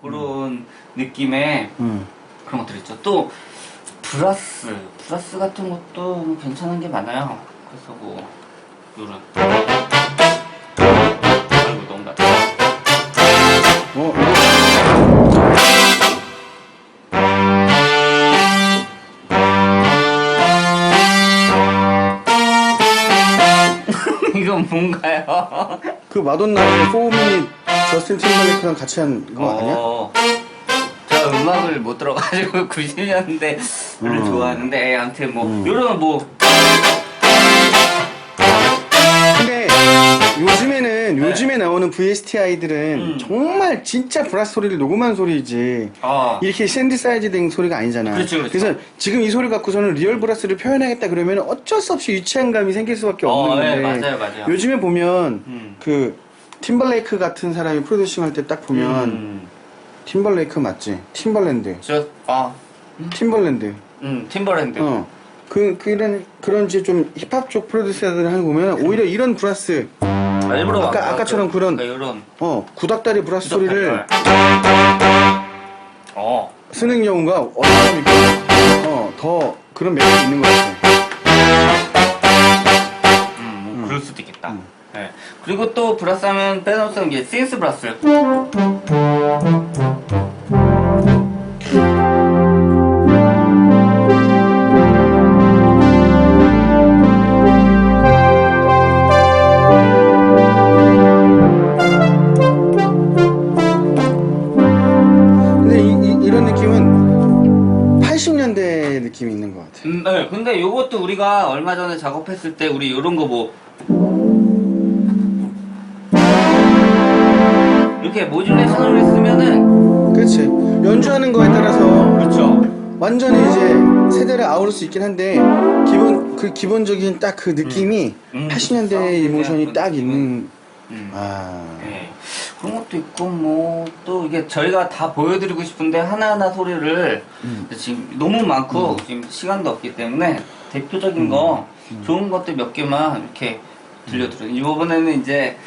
그런 느낌의 그런 것들 있죠. 또 브라스 같은 것도 괜찮은 게 많아요. 그래서 뭐 요런 아이고 너무 낮다. 이건 뭔가요? 그 마돈나의 4미닛 저스틴 팀벌레이크랑 같이 한 거 아니야? 제가 음악을 못 들어가지고 90년대 를 좋아하는데 아무튼 뭐 요런 뭐 근데 요즘에 나오는 VSTI들은 정말 진짜 브라스 소리를 녹음한 소리지 이렇게 샌드사이즈 된 소리가 아니잖아. 그렇죠. 그래서 지금 이 소리 갖고서는 리얼 브라스를 표현하겠다 그러면 어쩔 수 없이 유치한 감이 생길 수밖에 없는 건데 네, 맞아요. 요즘에 보면 그 팀벌레이크 같은 사람이 프로듀싱 할 때 딱 보면 팀벌레이크 맞지? 팀벌랜드 팀벌랜드 팀버랜드 그런 이제 좀 힙합 쪽 프로듀서들 하는 거 보면 오히려 이런 브라스 일부러 아까처럼 그런 이런 구닥다리 브라스 소리를 쓰는 경우가 어떤 사람이 더 그런 매력이 있는 것 같아. 그럴 수도 있겠다. 네. 그리고 또 브라스 하면 빼놓을 수 없는 게 신스 브라스. 이런 느낌은 80년대 느낌이 있는 것 같아. 네, 근데 요것도 우리가 얼마 전에 작업했을 때 우리 요런 거 뭐 이렇게 모듈레이션을 쓰면은 그렇지. 연주하는 거에 따라서 그렇죠. 완전히 이제 세대를 아우를 수 있긴 한데 기본적인 딱 그 느낌이 80년대 이모션이 딱 있는 네. 그런 것도 있고 뭐 또 이게 저희가 다 보여드리고 싶은데 하나하나 소리를 지금 너무 많고 지금 시간도 없기 때문에 대표적인 거 좋은 것들 몇 개만 이렇게 들려드려요. 이번에는 이제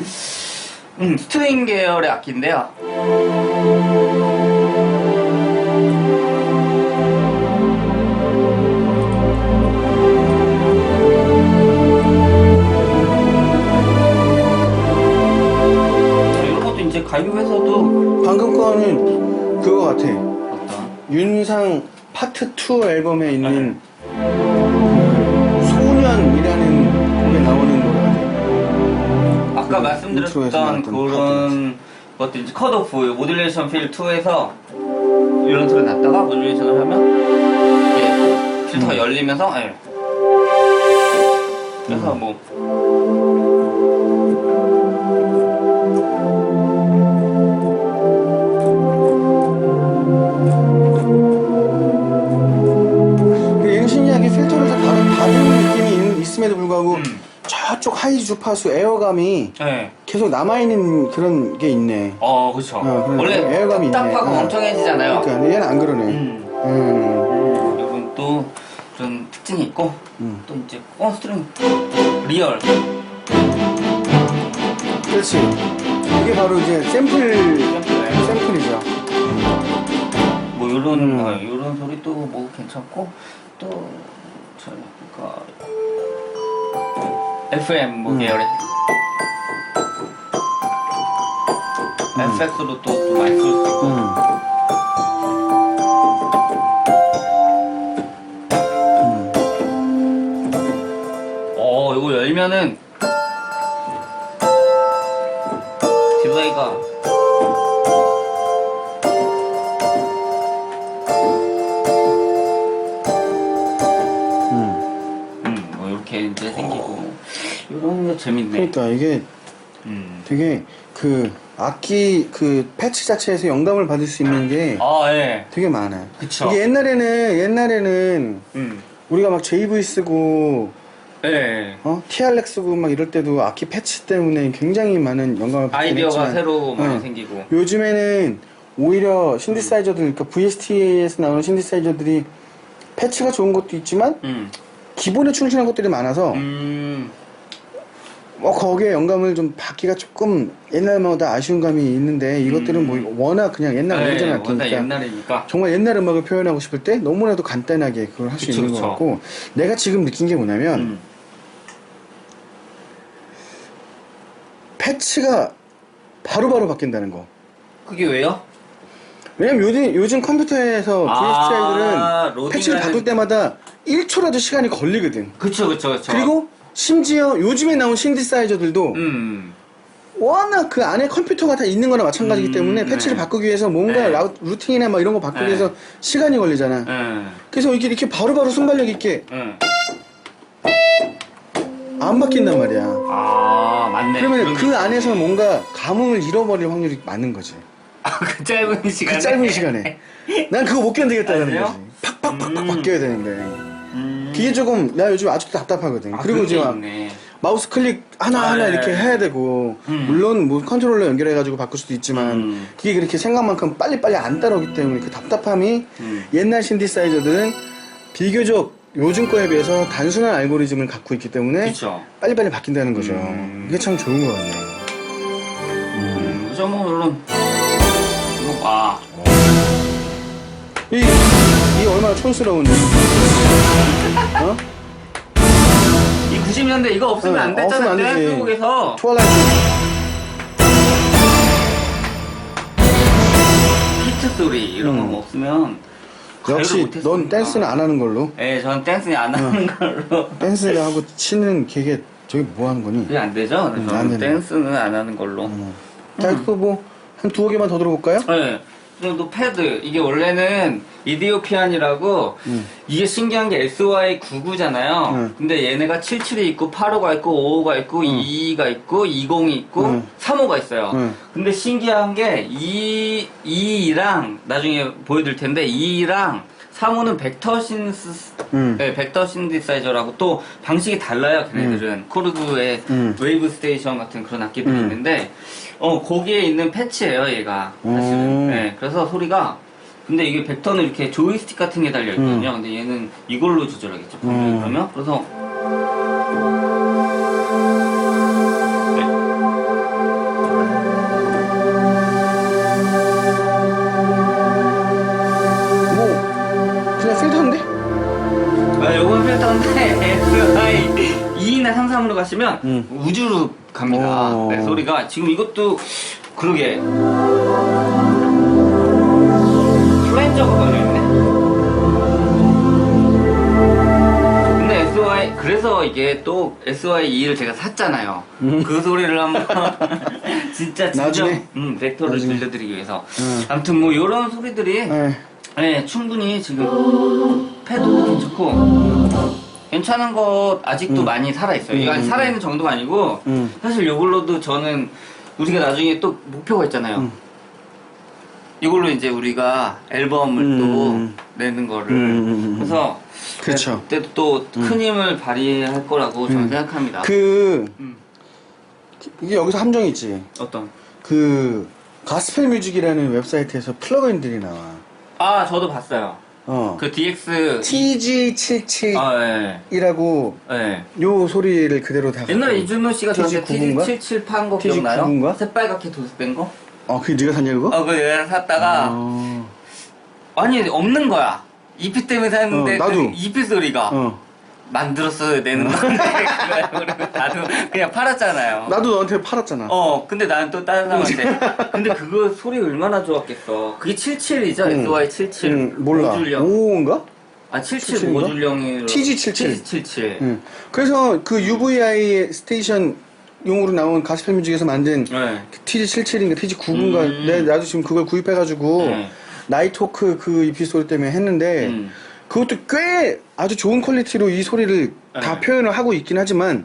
스트링 계열의 악기인데요. 가요에서도 방금 거는 그거 같아. 어떤? 윤상 파트 2 앨범에 있는 그 소년이라는 곡에 나오는 노래 같아. 아까 말씀드렸던 그런 것들 이제 컷오프 모듈레이션 필 2에서 이런 소리 났다가 모듈레이션을 하면 이게 필터가 열리면서 그래서 뭐 필터를 다 받은 느낌이 있음에도 불구하고 저쪽 하이 주파수 에어감이 계속 남아있는 그런 게 있네. 그쵸. 원래 에어감이 답답하고 있네. 멍청해지잖아요. 그러니까 얘는 안 그러네. 이건 또 그런 특징이 있고 또 이제 스트링 리얼. 그렇지. 이게 바로 이제 샘플이죠. 뭐 요런 소리 또 뭐 괜찮고 또 저희가 FM 뭐 계열의 FX로 또 많이 쓸 수 있고 이거 열면은 딜레이가 뭐 이렇게 이제 생기고 이런 게 재밌네. 그러니까 이게 되게 그 악기 그 패치 자체에서 영감을 받을 수 있는 게 되게 많아요. 그쵸. 이게 옛날에는 우리가 막 JV 쓰고 TR렉 쓰고 막 이럴 때도 악기 패치 때문에 굉장히 많은 영감을 받긴 아이디어가 했지만 새로 많이 생기고 요즘에는 오히려 신디사이저들 그러니까 VST에서 나오는 신디사이저들이 패치가 좋은 것도 있지만 기본에 충실한 것들이 많아서 뭐 거기에 영감을 좀 받기가 조금 옛날마다 아쉬운 감이 있는데 이것들은 뭐 워낙 그냥 옛날 오리지널 워낙 악기니까 옛날이니까. 정말 옛날 음악을 표현하고 싶을 때 너무나도 간단하게 그걸 할 수 있는 것 같고 내가 지금 느낀 게 뭐냐면 패치가 바로바로 바뀐다는 거. 그게 왜요? 왜냐면 요즘 컴퓨터에서 VSTI들은 패치를 바꿀 때마다 1초라도 시간이 걸리거든. 그쵸. 그리고 심지어 요즘에 나온 신디사이저들도 워낙 그 안에 컴퓨터가 다 있는 거나 마찬가지이기 때문에 패치를 바꾸기 위해서 뭔가 루팅이나 막 이런 거 바꾸기 위해서 시간이 걸리잖아. 그래서 이렇게 바로바로 순발력 있게 안 바뀐단 말이야. 아, 맞네. 그러면 그 안에서 뭔가 감흥을 잃어버릴 확률이 많은 거지. 그 짧은 시간에? 그 짧은 시간에. 난 그거 못 견디겠다는 거지. 팍팍팍팍 바뀌어야 되는데. 그게 조금, 나 요즘 아직도 답답하거든. 그리고 이제 막 마우스 클릭 하나하나 이렇게 해야 되고, 물론 뭐 컨트롤러 연결해가지고 바꿀 수도 있지만, 그게 그렇게 생각만큼 빨리빨리 안 따라오기 때문에 그 답답함이 옛날 신디사이저들은 비교적 요즘 거에 비해서 단순한 알고리즘을 갖고 있기 때문에 그쵸. 빨리빨리 바뀐다는 거죠. 이게 참 좋은 것 같네요. 그죠, 뭐, 물론. 이거, 이 얼마나 촌스러운. 어? 이 90년대 이거 없으면 안 됐잖아, 그때 한국에서. 투알라이트. 히트 소리, 이런 거 없으면. 역시 넌 댄스는 안 하는 걸로. 네, 전 댄스는 안 하는 걸로. 댄스를 하고 치는 걔게 저게 뭐 하는 거니? 그게 안 되죠? 그래서 안 되네. 댄스는 안 하는 걸로. 자, 또 뭐 한 두어 개만 더 들어볼까요? 네. 또 패드. 이게 원래는 이디오피안이라고 이게 신기한 게 SY99잖아요. 근데 얘네가 77이 있고 85가 있고 55가 있고 22가 있고 20이 있고 35가 있어요. 근데 신기한 게 2랑 나중에 보여드릴 텐데 2랑 3호는 벡터 신디사이저라고 또 방식이 달라요, 걔네들은. 코르그의 웨이브 스테이션 같은 그런 악기들이 있는데, 거기에 있는 패치예요, 얘가. 사실은. 네, 그래서 소리가, 근데 이게 벡터는 이렇게 조이스틱 같은 게 달려있거든요. 근데 얘는 이걸로 조절하겠죠, 그러면. 그래서, 요건 필터인데 SI 2나 33으로 가시면 우주로 갑니다. 네, 소리가 지금 이것도 그러게 플랜저가 걸려있네. 근데 SY 그래서 이게 또 SY2를 제가 샀잖아요. 그 소리를 한번 진짜 나중에 벡터를 들려드리기 위해서. 아무튼 뭐 요런 소리들이 네, 충분히 지금 패드도 괜찮고 괜찮은 거 아직도 많이 살아있어요. 이거 살아있는 정도가 아니고 사실 이걸로도 저는 우리가 나중에 또 목표가 있잖아요. 이걸로 이제 우리가 앨범을 또 내는 거를 그래서 그렇죠. 그때도 또 큰 힘을 발휘할 거라고 저는 생각합니다. 이게 여기서 함정이 있지. 어떤? 그 가스펠 뮤직이라는 웹사이트에서 플러그인들이 나와. 아, 저도 봤어요. 그 DX TG77이라고 요 소리를 그대로 다 옛날에 이준호 씨가 저한테 TG99인가? TG77 판 거 기억나요? TG99인가? 새빨갛게 도색된 거? 그게 네가 샀냐 그거? 그거 내가 샀다가 아니 없는 거야. EP 때문에 샀는데 나도. 그 EP 소리가 만들었어야 되는 건데 그리고 나도 그냥 팔았잖아요. 나도 너한테 팔았잖아. 근데 나는 또 다른 사람한테 근데 그거 소리 얼마나 좋았겠어. 그게 77이죠? SY77 몰라. 55인가? 아 77 77인가? 모듈형이 TG77. TG77 그래서 그 UVI 스테이션 용으로 나온 가스펠 뮤직에서 만든 TG77인가 TG99인가 나도 지금 그걸 구입해가지고 나이트호크 그 EP 소리 때문에 했는데 그것도 꽤 아주 좋은 퀄리티로 이 소리를 다 표현을 하고 있긴 하지만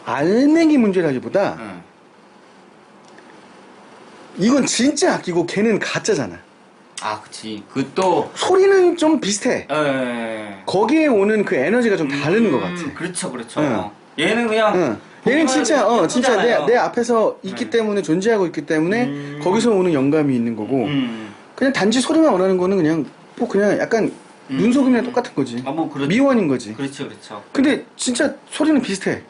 알맹이 문제라기보다 이건 진짜 악기고 걔는 가짜잖아. 아 그치 그 또 소리는 좀 비슷해. 거기에 오는 그 에너지가 좀 다른 것 같아. 그렇죠 얘는 그냥 얘는 진짜 진짜 내 앞에서 있기 때문에 존재하고 있기 때문에 거기서 오는 영감이 있는 거고 그냥 단지 소리만 원하는 거는 그냥 뭐 그냥 약간 눈속임이랑 똑같은 거지. 뭐 미원인 거지. 그렇죠 근데 진짜 소리는 비슷해.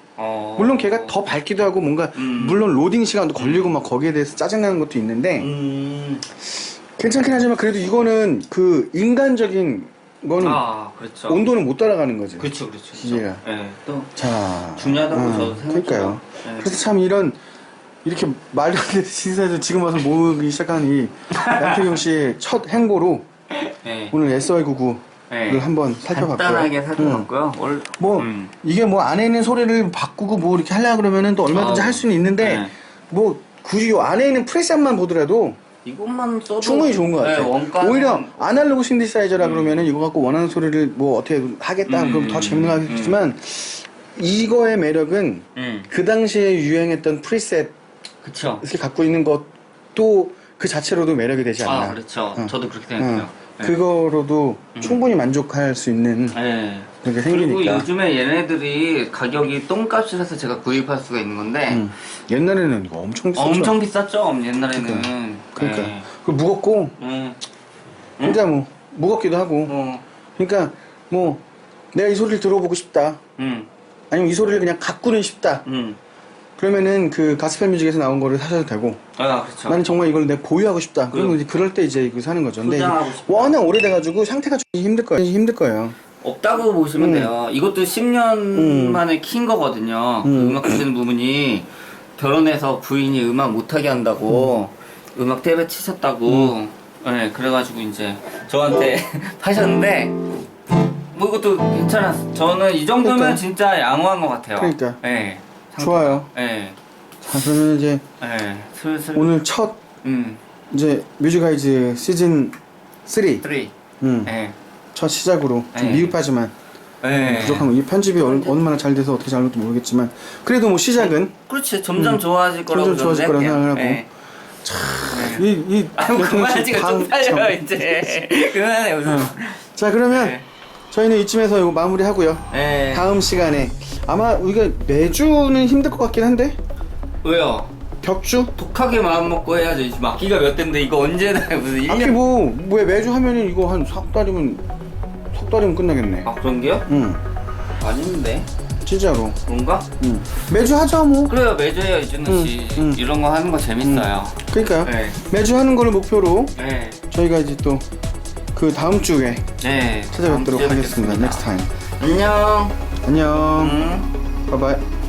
물론 걔가 더 밝기도 하고 뭔가 물론 로딩 시간도 걸리고 막 거기에 대해서 짜증나는 것도 있는데 괜찮긴 하지만 그래도 이거는 그 인간적인 거는 그렇죠. 온도는 못 따라가는 거지. 그렇죠. 기계가. 네, 또 자, 중요하다고 저도 생각해요. 그러니까요. 네. 그래서 참 이렇게 말도 안 되는 시사에서 지금 와서 모으기 시작한 이 양태경 씨의 첫 행보로 네. 오늘 SY99를 네. 한번 살펴봤고요. 간단하게 살펴봤고요. 뭐 이게 뭐 안에 있는 소리를 바꾸고 뭐 이렇게 하려 그러면은 또 얼마든지 할 수는 있는데 네. 뭐 굳이 요 안에 있는 프레셋만 보더라도 이것만 써도 충분히 좋은 것 같아요. 네, 원가는 오히려 아날로그 신디사이저라 그러면은 이거 갖고 원하는 소리를 뭐 어떻게 하겠다 그럼 더 재미나겠지만 이거의 매력은 그 당시에 유행했던 프리셋을 그쵸. 갖고 있는 것도 그 자체로도 매력이 되지 않나. 그렇죠. 저도 그렇게 생각해요. 네. 그거로도 충분히 만족할 수 있는 네. 그게 그리고 생기니까. 요즘에 얘네들이 가격이 똥값을 해서 제가 구입할 수가 있는 건데 옛날에는 이거 엄청 비쌌죠. 엄청 비쌌죠. 옛날에는. 그러니까 네. 그 무겁고 진짜 뭐 무겁기도 하고. 그러니까 뭐 내가 이 소리를 들어보고 싶다. 아니면 이 소리를 그냥 갖고는 싶다. 그러면은 그 가스펠 뮤직에서 나온 거를 사셔도 되고. 그렇죠. 나는 정말 이걸 내가 보유하고 싶다. 그러면 이제 그럴 때 이제 이거 사는 거죠. 근데 소장하고 싶다. 워낙 오래돼가지고 상태가 좀 힘들 거예요. 없다고 보시면 돼요. 이것도 10년 만에 킨 거거든요. 그 음악 하시는 부분이 결혼해서 부인이 음악 못하게 한다고 음악 때려 치셨다고. 네, 그래가지고 이제 저한테 파셨는데 뭐 이것도 괜찮았어. 저는 이 정도면 그러니까. 진짜 양호한 것 같아요. 그러니까. 네. 좋아요. 네. 자, 그러면 이제 네. 슬슬. 오늘 첫 이제 뮤직아이즈 시즌 3 네. 첫 시작으로 좀 네. 미흡하지만 네. 부족한 이 편집이 얼마나 잘 돼서 어떻게 잘할지 모르겠지만 그래도 뭐 시작은 그렇지. 점점 좋아질 거라고 점점 좋아질 거라고 생각해요. 생각을 하고. 네. 이 그만하지가 좀 살려 이제. 그만해 무슨. 자, 그러면 네. 저희는 이쯤에서 이거 마무리하고요. 네. 다음 시간에 아마 우리가 매주는 힘들 것 같긴 한데 왜요? 격주? 독하게 마음 먹고 해야죠. 지금 악기가 몇 대인데 이거 언제 다 무슨 1년. 악기 뭐 매주 하면은 이거 한 석 달이면 끝나겠네. 그런 게요? 응, 아닌데. 진짜로. 그런가? 응. 매주 하자 뭐. 그래요. 매주 해요 이준호 씨. 이런 거 하는 거 재밌어요. 그러니까요. 네. 매주 하는 거를 목표로 네. 저희가 이제 또 그 다음 주에 네. 찾아뵙도록 다음 주에 하겠습니다. 뵙겠습니다. Next time. 안녕. 안녕. 바이바이.